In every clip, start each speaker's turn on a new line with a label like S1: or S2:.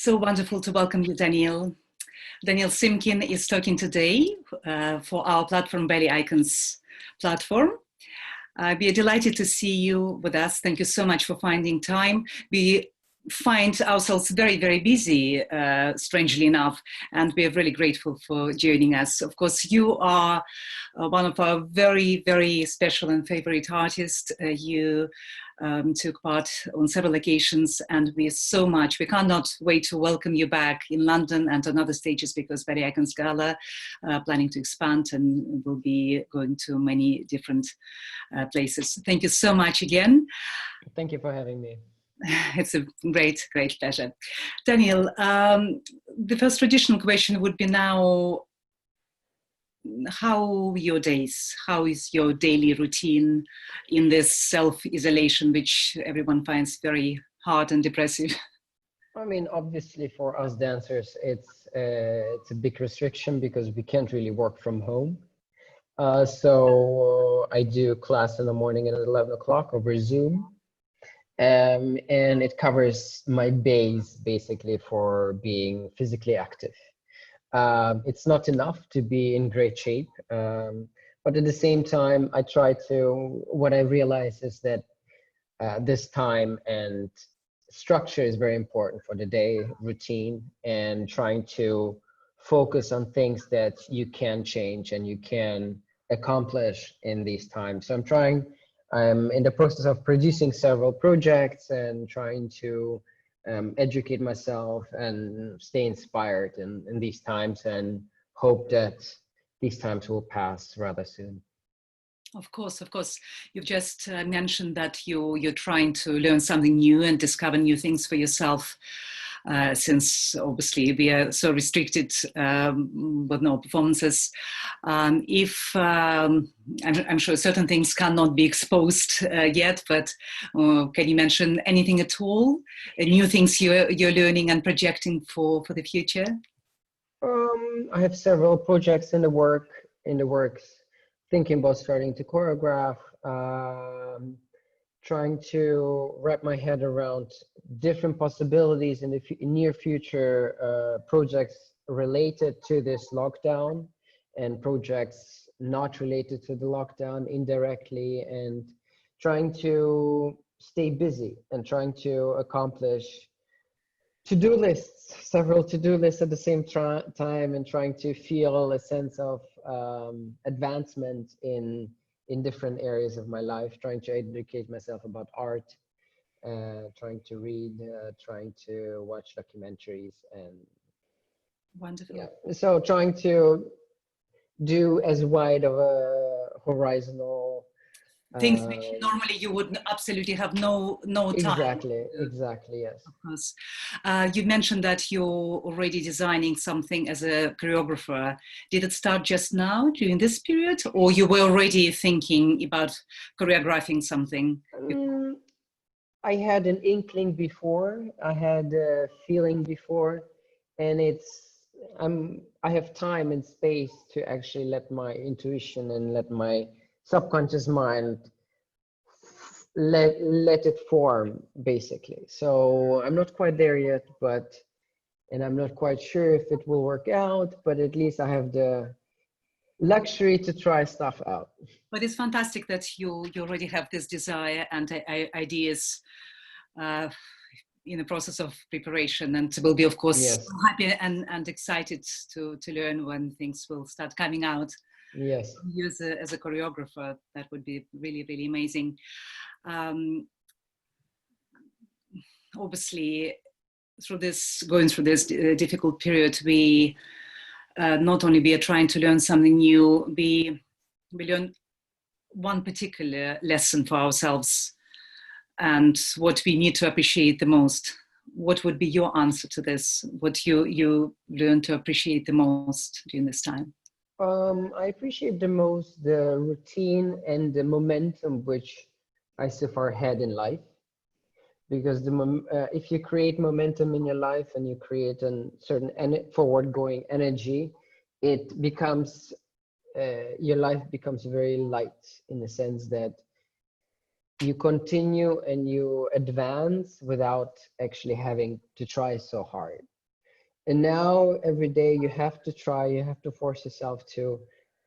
S1: So wonderful to welcome you, Daniil. Daniil Simkin is talking today for our platform, Ballet Icons platform. We are delighted to see you with us. Thank you so much for finding time. We find ourselves very, very busy, strangely enough, and we are really grateful for joining us. Of course, you are one of our very, very special and favorite artists. You took part on several occasions, and we cannot wait to welcome you back in London and on other stages, because Ballet Icons Gala planning to expand and will be going to many different places. Thank you so much again.
S2: Thank you for having me.
S1: It's a great, great pleasure. Daniil, the first traditional question would be now, how are your days? How is your daily routine in this self-isolation, which everyone finds very hard and depressive?
S2: I mean, obviously for us dancers, it's a big restriction because we can't really work from home. So I do class in the morning at 11 o'clock over Zoom. And it covers my base basically for being physically active. It's not enough to be in great shape, but at the same time, what I realize is that this time and structure is very important for the day routine, and trying to focus on things that you can change and you can accomplish in these times. So I'm in the process of producing several projects and trying to educate myself and stay inspired in these times, and hope that these times will pass rather soon.
S1: Of course. You've just mentioned that you're trying to learn something new and discover new things for yourself. Since obviously we are so restricted with no performances. I'm sure certain things cannot be exposed yet, but can you mention anything at all? New things you're learning and projecting for the future?
S2: I have several projects in the works, thinking about starting to choreograph, trying to wrap my head around different possibilities in the near future, projects related to this lockdown and projects not related to the lockdown indirectly, and trying to stay busy and trying to accomplish several to-do lists at the same time, and trying to feel a sense of advancement in different areas of my life, trying to educate myself about art, trying to read, trying to watch documentaries, and
S1: wonderful.
S2: Yeah. So trying to do as wide of a horizontal
S1: things which normally you would absolutely have no time.
S2: Exactly, yes.
S1: Of course. You mentioned that you're already designing something as a choreographer. Did it start just now during this period, or you were already thinking about choreographing something?
S2: I had an inkling before, I had a feeling before, and I have time and space to actually let my intuition and let my subconscious mind let it form, basically. So I'm not quite there yet, and I'm not quite sure if it will work out, but at least I have the luxury to try stuff out.
S1: But it's fantastic that you already have this desire and ideas in the process of preparation, and will be, of course,
S2: yes,
S1: happy and excited to learn when things will start coming out.
S2: Yes.
S1: You as a choreographer, that would be really, really amazing. Obviously, going through this difficult period, we not only are trying to learn something new, we learn one particular lesson for ourselves and what we need to appreciate the most. What would be your answer to this? What you learn to appreciate the most during this time?
S2: I appreciate the most the routine and the momentum which I so far had in life, because if you create momentum in your life and you create a certain forward-going energy, it becomes your life becomes very light, in the sense that you continue and you advance without actually having to try so hard. And now every day you have to try, you have to force yourself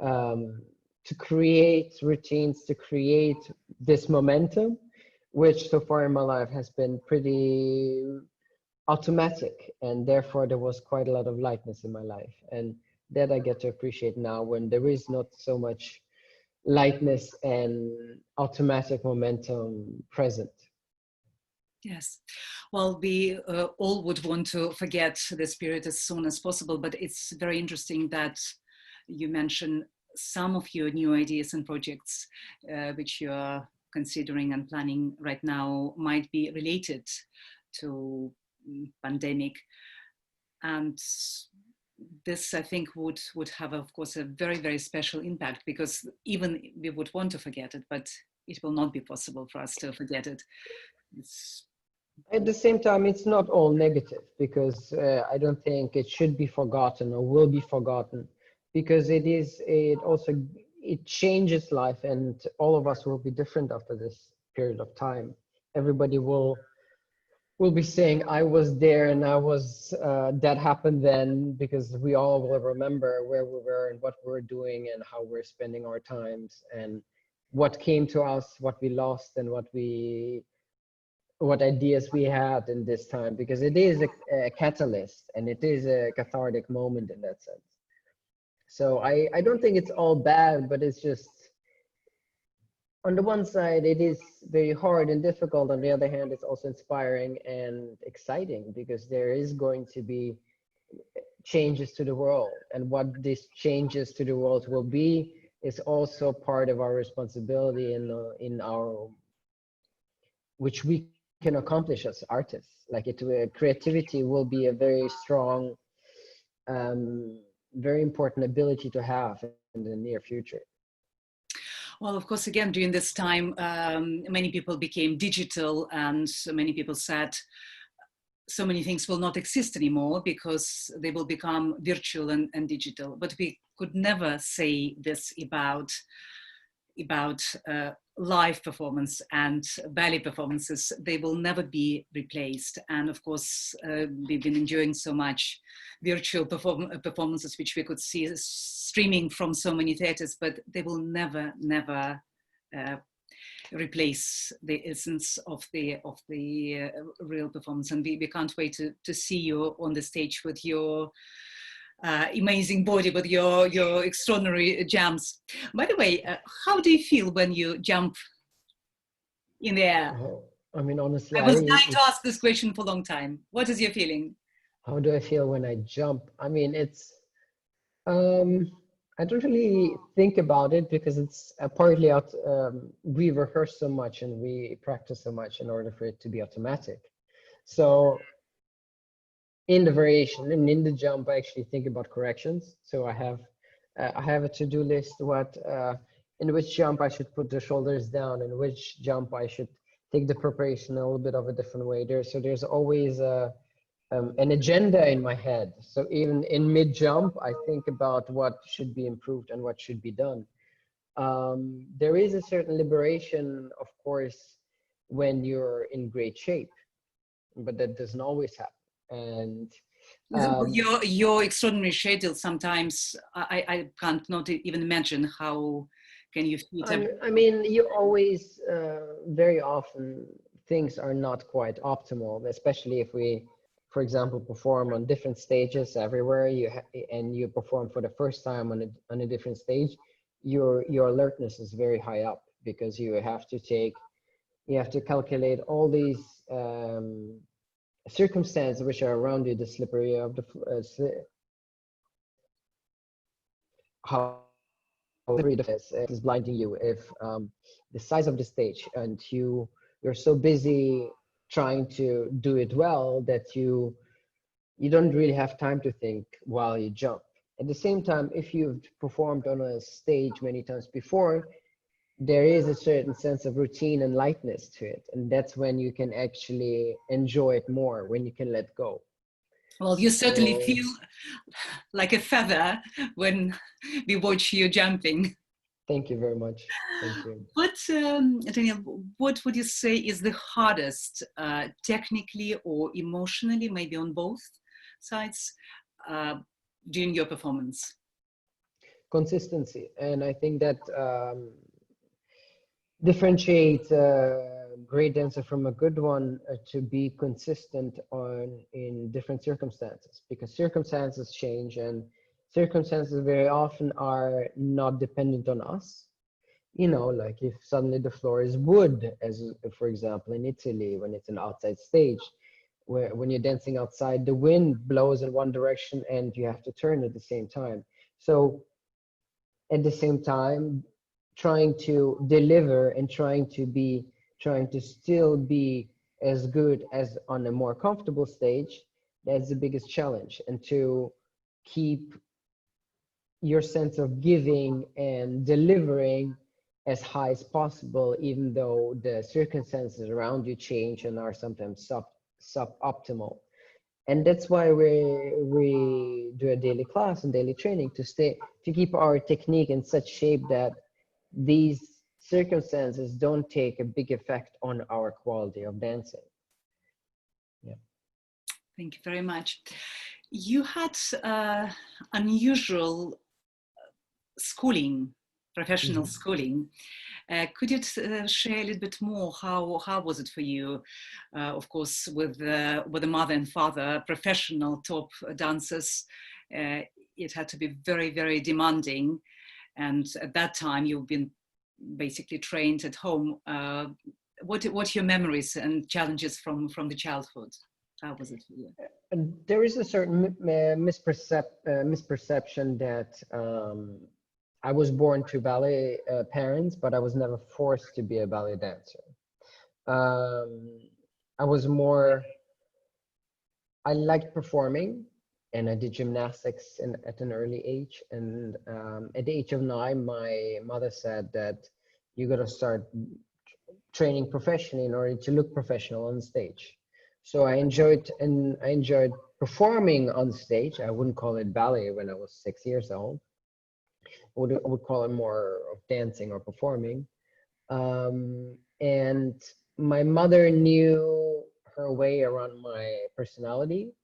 S2: um, to create routines, to create this momentum, which so far in my life has been pretty automatic, and therefore there was quite a lot of lightness in my life, and that I get to appreciate now when there is not so much lightness and automatic momentum present.
S1: Yes. Well, we all would want to forget this period as soon as possible, but it's very interesting that you mentioned some of your new ideas and projects which you are considering and planning right now might be related to pandemic. And this, I think, would have, of course, a very, very special impact, because even we would want to forget it, but it will not be possible for us to forget it. It's,
S2: At the same time, it's not all negative, because I don't think it should be forgotten or will be forgotten, because it also, it changes life, and all of us will be different after this period of time. Everybody will be saying, I was there and I was, that happened then, because we all will remember where we were and what we were doing and how we're spending our times and what came to us, what we lost, and what ideas we had in this time, because it is a catalyst and it is a cathartic moment in that sense. So I don't think it's all bad, but it's just, on the one side, it is very hard and difficult. On the other hand, it's also inspiring and exciting, because there is going to be changes to the world. And what these changes to the world will be is also part of our responsibility in our, which we can accomplish as artists. Like creativity will be a very strong, very important ability to have in the near future.
S1: well, of course, again, during this time, many people became digital, and many people said so many things will not exist anymore because they will become virtual and digital. But we could never say this about live performance and ballet performances. They will never be replaced. And of course, we've been enjoying so much virtual performances, which we could see streaming from so many theaters, but they will never, never replace the essence of the real performance. And we can't wait to see you on the stage with your amazing body, with your extraordinary jumps. By the way, how do you feel when you jump in the air?
S2: Oh, I mean, honestly,
S1: I was dying to ask this question for a long time. What is your feeling?
S2: how do I feel when I jump? I mean, I don't really think about it, because it's partly out. We rehearse so much and we practice so much in order for it to be automatic. So in the variation and in the jump, I actually think about corrections. So I have a to-do list, in which jump I should put the shoulders down, and which jump I should take the preparation a little bit of a different way. There's always an agenda in my head. So even in mid jump, I think about what should be improved and what should be done. There is a certain liberation, of course, when you're in great shape, but that doesn't always happen. And
S1: Your extraordinary schedule, sometimes I can't not even imagine how can you fit everything.
S2: I mean, you always, very often, things are not quite optimal, especially if we, for example, perform on different stages everywhere. And you perform for the first time on a different stage. Your alertness is very high up, because you have to calculate all these circumstances which are around you, the slippery of the how is blinding you, if the size of the stage, and you're so busy trying to do it well that you don't really have time to think while you jump. At the same time, if you've performed on a stage many times before, there is a certain sense of routine and lightness to it, and that's when you can actually enjoy it more, when you can let go.
S1: Well, you certainly
S2: So,
S1: feel like a feather when we watch you jumping.
S2: thank you very much. Thank you.
S1: But Daniil, what would you say is the hardest, technically or emotionally, maybe on both, sides during your performance?
S2: Consistency. And I think that differentiates a great dancer from a good one to be consistent on in different circumstances, because circumstances change, and circumstances very often are not dependent on us. You know, like if suddenly the floor is wood, as for example in Italy, when it's an outside stage, where when you're dancing outside, the wind blows in one direction and you have to turn at the same time. So at the same time, trying to deliver and trying to still be as good as on a more comfortable stage, that's the biggest challenge. And to keep your sense of giving and delivering as high as possible, even though the circumstances around you change and are sometimes suboptimal. And that's why we do a daily class and daily training to keep our technique in such shape that these circumstances don't take a big effect on our quality of dancing. Yeah.
S1: Thank you very much. You had unusual schooling, professional schooling. Could you share a little bit more? How was it for you? Of course, with the mother and father, professional top dancers, it had to be very, very demanding. And at that time, you've been basically trained at home. What are your memories and challenges from the childhood? How was it for you?
S2: There is a certain misperception that I was born to ballet parents, but I was never forced to be a ballet dancer. I was more, I liked performing, and I did gymnastics at an early age. And at the age of 9, my mother said that you got to start training professionally in order to look professional on stage. So I enjoyed performing on stage. I wouldn't call it ballet when I was 6 years old. I would call it more of dancing or performing. And my mother knew her way around my personality.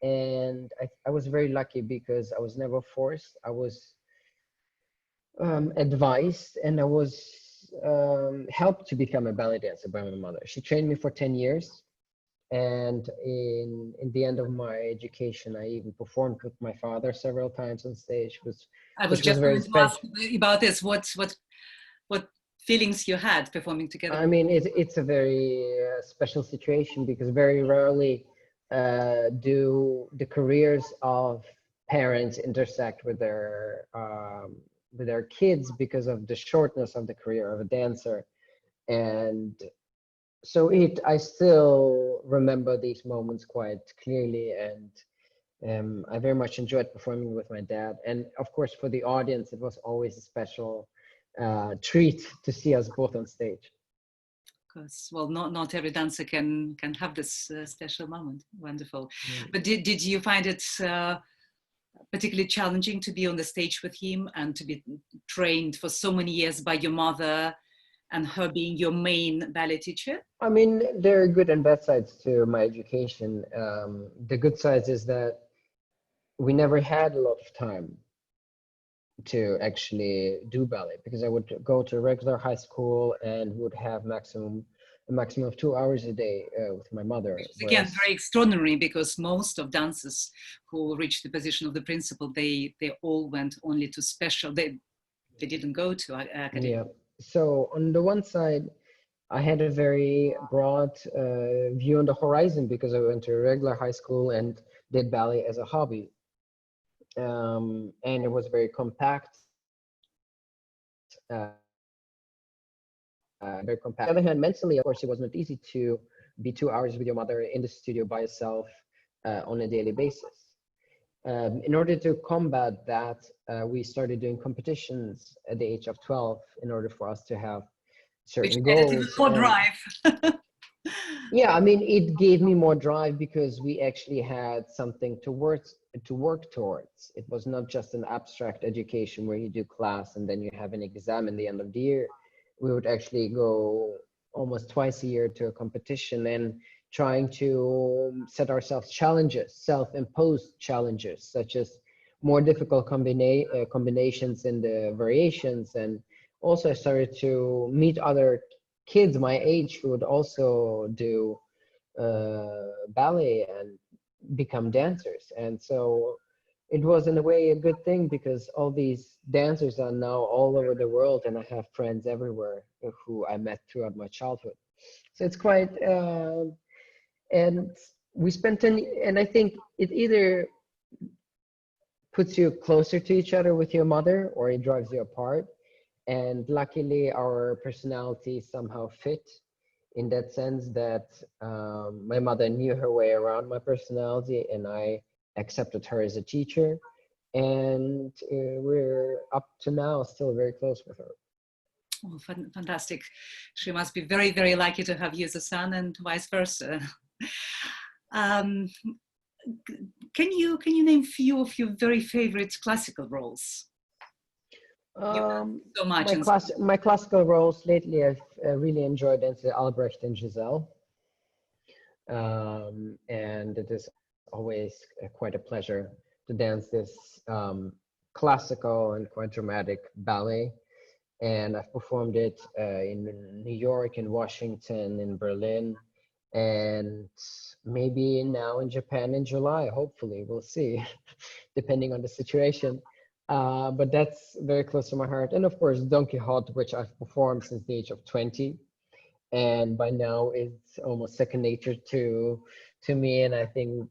S2: And I was very lucky because I was never forced. I was advised, and I was helped to become a ballet dancer by my mother. She trained me for 10 years. And in the end of my education, I even performed with my father several times on stage,
S1: I was
S2: which was
S1: just
S2: very
S1: going to ask
S2: special.
S1: about this. What feelings you had performing together?
S2: I mean, it's a very special situation, because very rarely do the careers of parents intersect with their kids, because of the shortness of the career of a dancer. And so I still remember these moments quite clearly, and I very much enjoyed performing with my dad. And of course, for the audience, it was always a special treat to see us both on stage.
S1: Because well, not every dancer can have this special moment. Wonderful.
S2: Mm.
S1: But did you find it particularly challenging to be on the stage with him and to be trained for so many years by your mother, and her being your main ballet teacher?
S2: I mean, there are good and bad sides to my education. The good sides is that we never had a lot of time to actually do ballet, because I would go to a regular high school and would have a maximum of 2 hours a day with my mother.
S1: Which is again
S2: Whereas,
S1: very extraordinary, because most of dancers who reach the position of the principal, they all went only to special. They didn't go to academy.
S2: yeah. So on the one side, I had a very broad view on the horizon, because I went to a regular high school and did ballet as a hobby. And it was very compact. Very compact. On the other hand, mentally, of course, it was not easy to be 2 hours with your mother in the studio by yourself on a daily basis. In order to combat that, we started doing competitions at the age of 12 in order for us to have
S1: Which
S2: certain
S1: added even
S2: goals.
S1: more drive.
S2: Yeah, I mean, it gave me more drive, because we actually had something to work towards. It was not just an abstract education where you do class and then you have an exam in the end of the year. We would actually go almost twice a year to a competition and trying to set ourselves challenges, self-imposed challenges, such as more difficult combinations in the variations. And also I started to meet other kids my age who would also do ballet and become dancers. And so it was in a way a good thing, because all these dancers are now all over the world, and I have friends everywhere who I met throughout my childhood. So it's quite, and we spent 10, and I think it either puts you closer to each other with your mother, or it drives you apart. And luckily, our personalities somehow fit, in that sense that my mother knew her way around my personality, and I accepted her as a teacher. And we're up to now still very close with her.
S1: Oh, fantastic. She must be very, very lucky to have you as a son, and vice versa. um, can you name few of your very favorite classical roles? So much.
S2: My classical roles lately, I've really enjoyed dancing Albrecht and Giselle. And it is always quite a pleasure to dance this classical and quite dramatic ballet. And I've performed it in New York, in Washington, in Berlin, and maybe now in Japan in July. Hopefully, we'll see, depending on the situation. But that's very close to my heart. And of course, Don Quixote, which I've performed since the age of 20. And by now it's almost second nature to me. And I think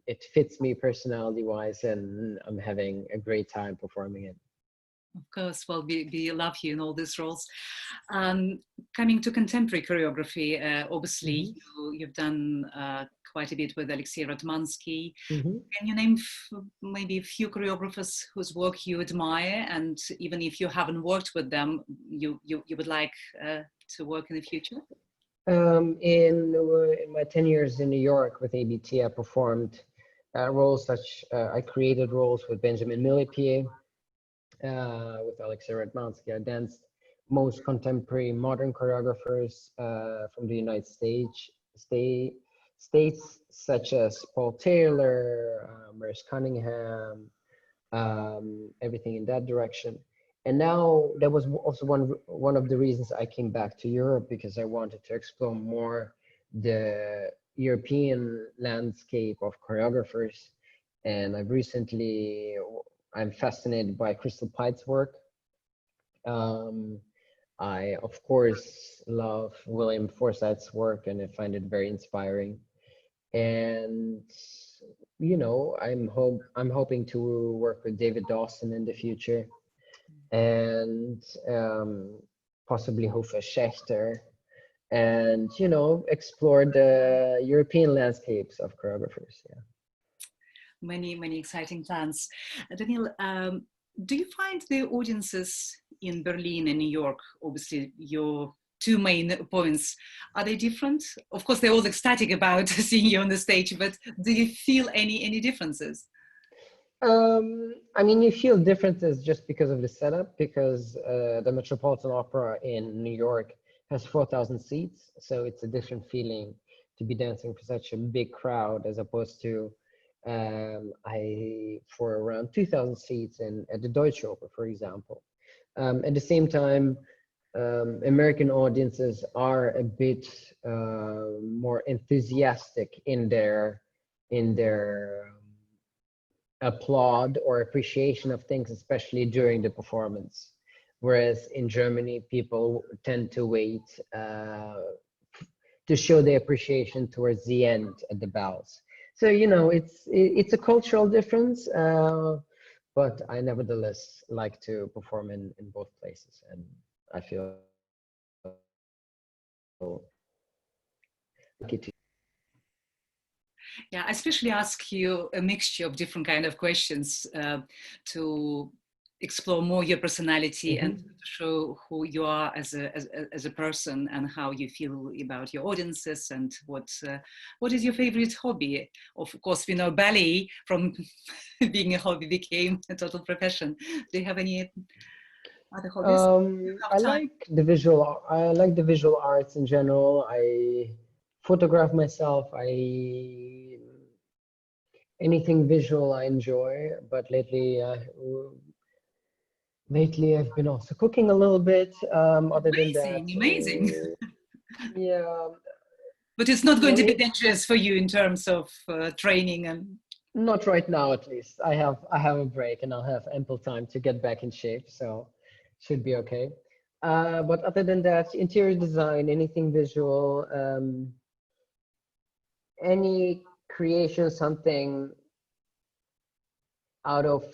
S2: it fits me personality wise, and I'm having a great time performing it.
S1: Of course, well, we love you in all these roles. Coming to contemporary choreography, obviously you've done quite a bit with Alexei Ratmansky. Can you name maybe a few choreographers whose work you admire, and even if you haven't worked with them, you would like to work in the future?
S2: In my 10 years in New York with ABT, I performed roles I created roles with Benjamin Millepied, with Alexei Ratmansky. I danced most contemporary modern choreographers from the United States, such as Paul Taylor, Maurice Cunningham, everything in that direction. And now that was also one of the reasons I came back to Europe, because I wanted to explore more the European landscape of choreographers. And I'm fascinated by Crystal Pite's work. I, of course, love William Forsythe's work, and I find it very inspiring. And, you know, I'm hoping to work with David Dawson in the future, and possibly Hofer Schechter, and, you know, explore the European landscapes of choreographers. Yeah.
S1: Many exciting plans. Daniil, do you find the audiences in Berlin and New York, obviously your two main points, are they different? Of course, they're all ecstatic about seeing you on the stage, but do you feel any differences?
S2: I mean, you feel differences just because of the setup, because the Metropolitan Opera in New York has 4,000 seats. So it's a different feeling to be dancing for such a big crowd, as opposed to for around 2,000 seats at the Deutsche Oper, for example. At the same time, American audiences are a bit more enthusiastic in their applaud or appreciation of things, especially during the performance. Whereas in Germany, people tend to wait to show their appreciation towards the end at the bows. So, you know, it's a cultural difference, but I nevertheless like to perform in both places, and I feel lucky to.
S1: Yeah, I especially ask you a mixture of different kind of questions to explore more your personality and to show who you are as a person, and how you feel about your audiences, and what is your favorite hobby. Of course, we know ballet from being a hobby became a total profession. Do you have any other hobbies?
S2: I like the visual arts in general. I photograph myself. Anything visual I enjoy, but lately I've been also cooking a little bit. Other than that,
S1: Amazing, amazing.
S2: yeah,
S1: But it's not going
S2: well,
S1: to be dangerous for you in terms of training and.
S2: not right now at least. I have a break and I'll have ample time to get back in shape, so should be okay. But other than that, interior design, anything visual, any creation, something out of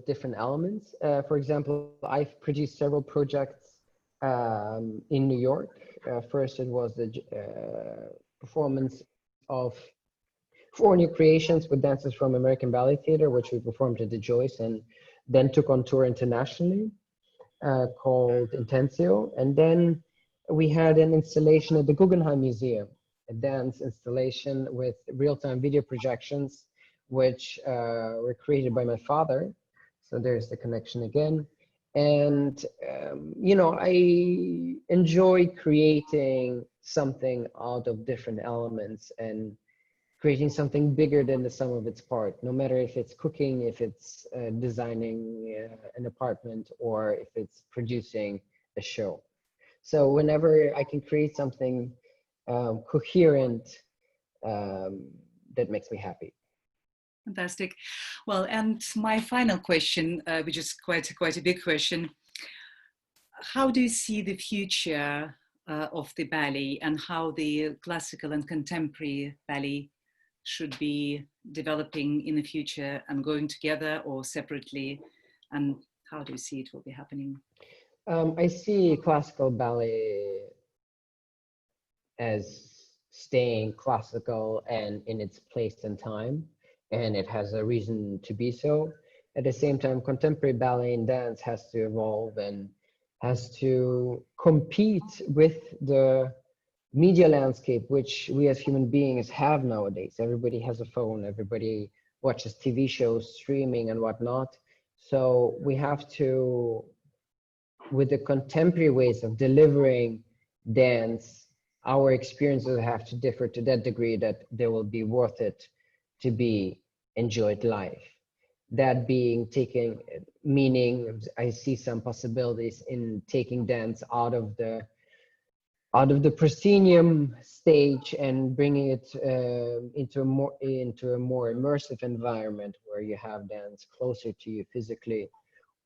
S2: different elements. For example, I've produced several projects in New York. First, it was the performance of 4 new creations with dancers from American Ballet Theater, which we performed at the Joyce, and then took on tour internationally, called Intensio. And then we had an installation at the Guggenheim Museum, a dance installation with real-time video projections, which were created by my father. So there's the connection again. And, you know, I enjoy creating something out of different elements and creating something bigger than the sum of its part, no matter if it's cooking, if it's designing an apartment, or if it's producing a show. So whenever I can create something coherent, that makes me happy.
S1: Fantastic. Well, and my final question, which is quite a big question. How do you see the future of the ballet, and how the classical and contemporary ballet should be developing in the future, and going together or separately? And how do you see it will be happening?
S2: I see classical ballet as staying classical and in its place and time, and it has a reason to be so. At the same time, contemporary ballet and dance has to evolve and has to compete with the media landscape, which we as human beings have nowadays. Everybody has a phone, everybody watches TV shows, streaming and whatnot. So we have to, with the contemporary ways of delivering dance, our experiences have to differ to that degree that they will be worth it to be enjoyed live. That being taking, meaning I see some possibilities in taking dance out of the proscenium stage and bringing it into a more immersive environment where you have dance closer to you physically,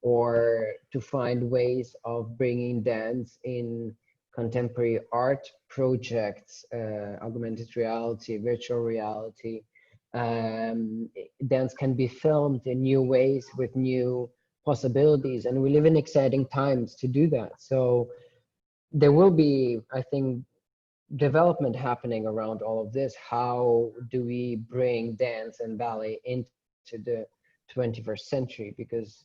S2: or to find ways of bringing dance in contemporary art projects, augmented reality, virtual reality. Dance can be filmed in new ways with new possibilities, and we live in exciting times to do that. So there will be, I think, development happening around all of this. How do we bring dance and ballet into the 21st century? Because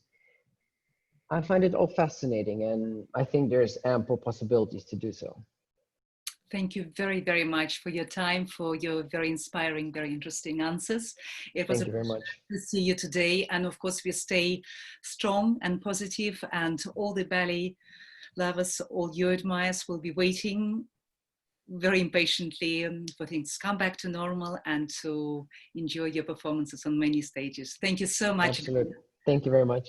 S2: I find it all fascinating, and I think there's ample possibilities to do so.
S1: Thank you very, very much for your time, for your very inspiring, very interesting answers. It was
S2: Thank you very much.
S1: to see you today. And of course, we stay strong and positive, and all the ballet lovers, all your admirers will be waiting very impatiently for things to come back to normal and to enjoy your performances on many stages. Thank you so much.
S2: Absolutely. Thank you very much.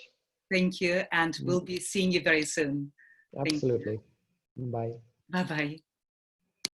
S1: Thank you. And we'll be seeing you very soon.
S2: Absolutely. Bye.
S1: Bye-bye.